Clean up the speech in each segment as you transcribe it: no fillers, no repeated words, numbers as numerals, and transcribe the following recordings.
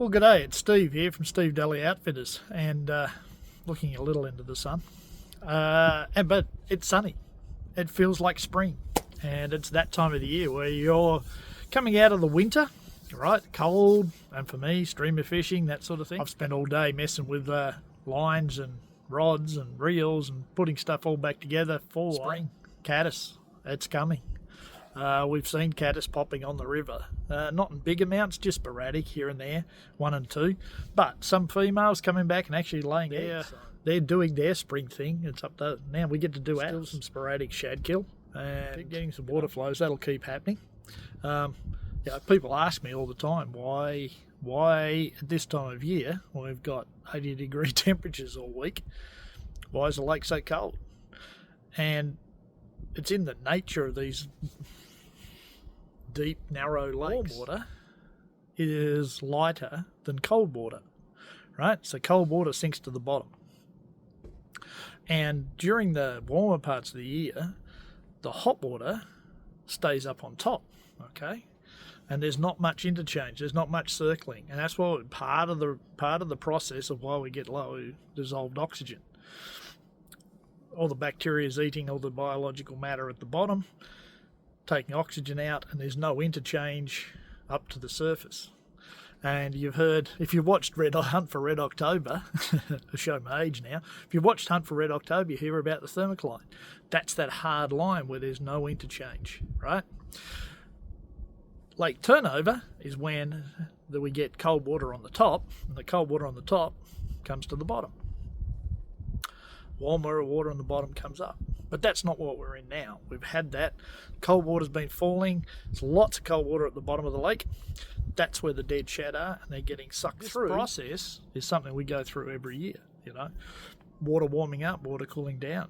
Well, g'day, it's Steve here from Steve Daly Outfitters, and looking a little into the sun. But it's sunny. It feels like spring, and it's that time of the year where you're coming out of the winter, right? Cold, and for me, streamer fishing, that sort of thing. I've spent all day messing with lines and rods and reels and putting stuff all back together for spring. Caddis, it's coming. We've seen caddis popping on the river, not in big amounts, just sporadic here and there, 1 and 2, but some females coming back and actually laying eggs. They're doing their spring thing. It's up to now. We get to do some sporadic shad kill and getting some water flows. That'll keep happening. People ask me all the time why at this time of year when we've got 80-degree temperatures all week, why is the lake so cold? And it's in the nature of these deep, narrow lakes. Warm water is lighter than cold water, right? So cold water sinks to the bottom. And during the warmer parts of the year, the hot water stays up on top, okay? And there's not much interchange, there's not much circling. And that's why part of the process of why we get low dissolved oxygen. All the bacteria is eating all the biological matter at the bottom, taking oxygen out, and there's no interchange up to the surface. And you've heard, if you've watched Hunt for Red October, I show my age now, if you've watched Hunt for Red October, you hear about the thermocline. That's that hard line where there's no interchange, right? Lake turnover is when we get cold water on the top, and the cold water on the top comes to the bottom. Warmer water on the bottom comes up. But that's not what we're in now. We've had that. Cold water's been falling. There's lots of cold water at the bottom of the lake. That's where the dead shad are, and they're getting sucked through. This process is something we go through every year, you know. Water warming up, water cooling down.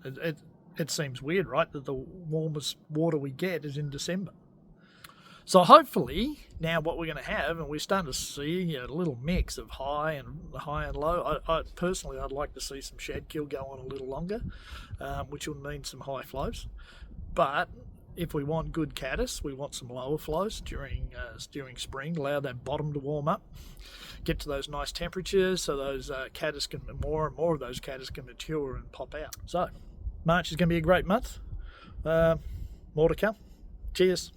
It seems weird, right, that the warmest water we get is in December. So hopefully now what we're going to have, and we're starting to see a little mix of high and low. I personally, I'd like to see some shad kill go on a little longer, which will mean some high flows. But if we want good caddis, we want some lower flows during spring. Allow that bottom to warm up, get to those nice temperatures, so those caddis can more and more of those caddis can mature and pop out. So March is going to be a great month. More to come. Cheers.